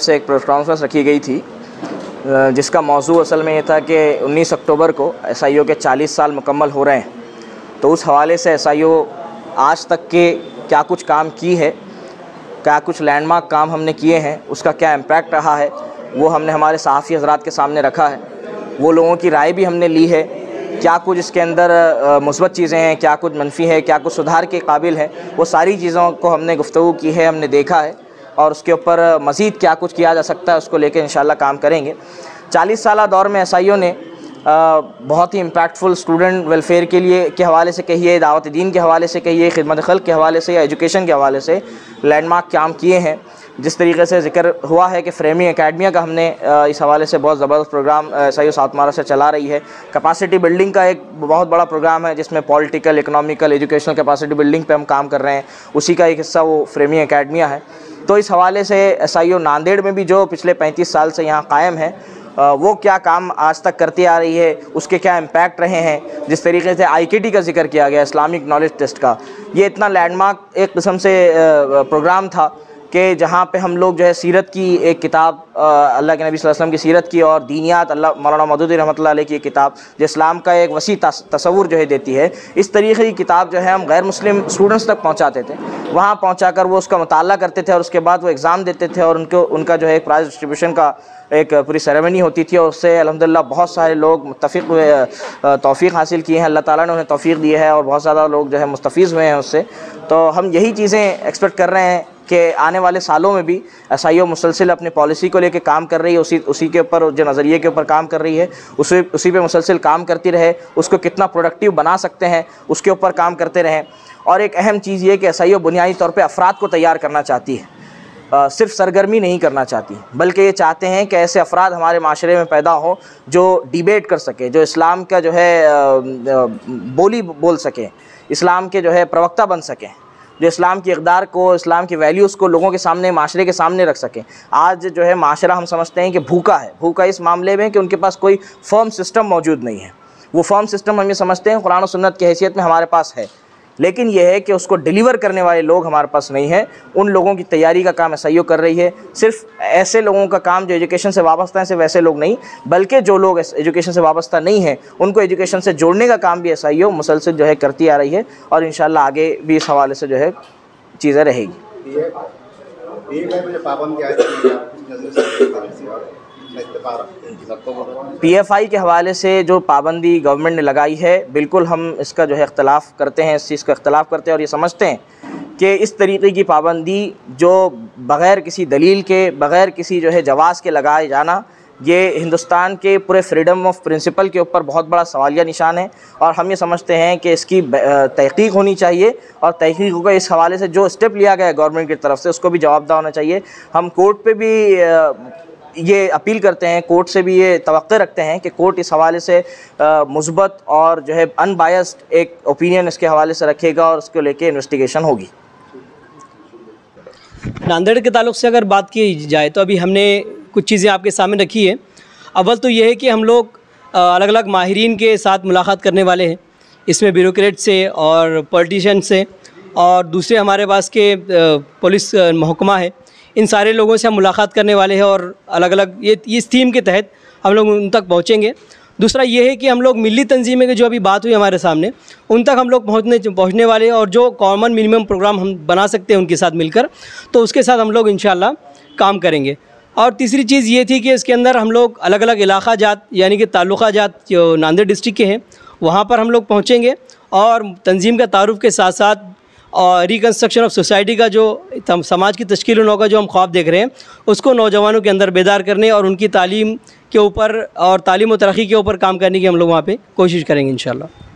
तरफ से एक प्रेस कॉन्फ्रेंस रखी गई थी जिसका मौजू असल में ये था कि 19 अक्टूबर को SIO के 40 साल मुकम्मल हो रहे हैं। तो उस हवाले से SIO आज तक के क्या कुछ काम की है, क्या कुछ लैंडमार्क काम हमने किए हैं, उसका क्या इम्पैक्ट रहा है, वो हमने हमारे सहाफ़ी हज़रात के सामने रखा है। वो लोगों की राय भी हमने ली है, क्या कुछ इसके अंदर मुस्बत चीज़ें हैं, क्या कुछ मनफी है, क्या कुछ सुधार के काबिल है, वो सारी चीज़ों को हमने गुफ्तगू की है, हमने देखा है और उसके ऊपर मज़ीद क्या कुछ किया जा सकता है उसको लेकर इंशाल्लाह काम करेंगे। 40 साला दौर में SIO ने बहुत ही इम्पैक्टफुल स्टूडेंट वेलफेयर के लिए के हवाले से कहिए, दावत दीन के हवाले से कहिए, खिदमत खल्क़ के हवाले से या एजुकेशन के हवाले से लैंडमार्क काम किए हैं। जिस तरीके से ज़िक्र हुआ है कि फ्रेमिंग एकेडमिया का हमने इस हवाले से बहुत ज़बरदस्त प्रोग्राम SIO साउथ महाराष्ट्र से चला रही है। कैपेसिटी बिल्डिंग का एक बहुत बड़ा प्रोग्राम है जिसमें political, economical, educational capacity building पे हम काम कर रहे हैं, उसी का एक हिस्सा वो फ्रेमिंग एकेडमिया है। तो इस हवाले से SIO नांदेड़ में भी जो पिछले 35 साल से यहाँ कायम है वो क्या काम आज तक करती आ रही है, उसके क्या इम्पैक्ट रहे हैं। जिस तरीके से IKT का जिक्र किया गया, इस्लामिक नॉलेज टेस्ट का, ये इतना लैंडमार्क एक किस्म से प्रोग्राम था कि जहाँ पे हम लोग जो है सीरत की एक किताब, अल्लाह के नबी सल्लल्लाहु अलैहि वसल्लम की सीरत की और दीनियात, अल्लाह मौलाना मौदूदी रहमतुल्लाह अलैह की एक किताब जो इस्लाम का एक वसी तसव्वुर जो है देती है, इस तरीके की किताब जो है हम गैर मुस्लिम स्टूडेंट्स तक पहुँचाते थे। वहाँ पहुँचाकर वो उसका मुताला करते थे और उसके बाद वो एग्ज़ाम देते थे और उनका जो है एक प्राइज़ डिस्ट्रीब्यूशन का एक पूरी सेरेमनी होती थी और उससे अल्हम्दुलिल्लाह बहुत सारे लोग मुत्तफ़िक़ हुए, तौफ़ीक़ हासिल की है, अल्लाह ताला ने उन्हें तौफ़ीक़ दी है और बहुत ज़्यादा लोग जो है मुस्तफ़ीज़ हुए हैं उससे। तो हम यही चीज़ें एक्सपेक्ट कर रहे हैं कि आने वाले सालों में भी SIO मुसलसिल अपनी पॉलिसी को लेकर काम कर रही है, उसी के ऊपर, जो नज़रिए के ऊपर काम कर रही है, उसी पे मुसलसिल काम करती रहे। उसको कितना प्रोडक्टिव बना सकते हैं उसके ऊपर काम करते रहें। और एक अहम चीज़ ये कि SIO बुनियादी तौर पे अफराद को तैयार करना चाहती है, सिर्फ सरगर्मी नहीं करना चाहती, बल्कि ये चाहते हैं कि ऐसे अफराद हमारे माशरे में पैदा हों जो डिबेट कर सके, जो इस्लाम का जो है बोली बोल सकें, इस्लाम के जो है प्रवक्ता बन सकें, जो इस्लाम की इक़दार को, इस्लाम की वैल्यूज़ को लोगों के सामने, माशरे के सामने रख सकें। आज जो है माशरा हम समझते हैं कि भूखा है, भूखा इस मामले में कि उनके पास कोई फर्म सिस्टम मौजूद नहीं है। वो फर्म सिस्टम हम ये समझते हैं कुरान और सुन्नत की हैसियत में हमारे पास है, लेकिन यह है कि उसको डिलीवर करने वाले लोग हमारे पास नहीं है। उन लोगों की तैयारी का काम SIO कर रही है। सिर्फ ऐसे लोगों का काम जो एजुकेशन से वाबस्ता हैं, सिर्फ ऐसे लोग नहीं, बल्कि जो लोग एजुकेशन से वाबस्ता नहीं हैं उनको एजुकेशन से जोड़ने का काम भी SIO मुसलसल जो है करती आ रही है और इंशाअल्लाह आगे भी इस हवाले से जो है चीज़ें रहेगी। PFI के हवाले से जो पाबंदी गवर्नमेंट ने लगाई है, बिल्कुल हम इसका जो है इख्तलाफ करते हैं, इस चीज़ का इख्तलाफ करते हैं और ये समझते हैं कि इस तरीके की पाबंदी जो बग़ैर किसी दलील के, बग़ैर किसी जो है जवाज़ के लगाए जाना, ये हिंदुस्तान के पूरे फ्रीडम ऑफ प्रिंसिपल के ऊपर बहुत बड़ा सवालिया निशान है। और हम ये समझते हैं कि इसकी तहक़ीक़ होनी चाहिए और तहक़ीक़ को इस हवाले से जो स्टेप लिया गया है गवर्नमेंट की तरफ से उसको भी जवाबदार होना चाहिए। हम कोर्ट पे भी ये अपील करते हैं, कोर्ट से भी ये तवक्को रखते हैं कि कोर्ट इस हवाले से मुस्बत और जो है अनबायस्ड एक ओपिनियन इसके हवाले से रखेगा और उसको लेके इन्वेस्टिगेशन होगी। नांदेड़ के ताल्लुक़ से अगर बात की जाए तो अभी हमने कुछ चीज़ें आपके सामने रखी है। अव्वल तो ये है कि हम लोग अलग अलग माहिरीन के साथ मुलाकात करने वाले हैं, इसमें ब्यूरोक्रेट से और पॉलिटिशियन से और दूसरे हमारे पास के पुलिस महकमा है, इन सारे लोगों से हम मुलाकात करने वाले हैं और अलग अलग ये इस थीम के तहत हम लोग उन तक पहुँचेंगे। दूसरा ये है कि हम लोग मिली तंजीमें की जो अभी बात हुई हमारे सामने, उन तक हम लोग पहुँचने वाले हैं और जो कॉमन मिनिमम प्रोग्राम हम बना सकते हैं उनके साथ मिलकर, तो उसके साथ हम लोग इंशाअल्लाह काम करेंगे। और तीसरी चीज़ ये थी कि इसके अंदर हम लोग अलग अलग इलाक़ा जात यानी कि ताल्लुक़ा जात जो नांदेड़ डिस्ट्रिक्ट के हैं वहाँ पर हम लोग पहुँचेंगे और तंजीम का तारुफ़ के साथ साथ और रिकन्स्ट्रक्शन ऑफ सोसाइटी का जो समाज की तश्कील होगा जो हम ख्वाब देख रहे हैं उसको नौजवानों के अंदर बेदार करने और उनकी तालीम के ऊपर और तालीम व तरक्की के ऊपर काम करने की हम लोग वहाँ पे कोशिश करेंगे इंशाअल्लाह।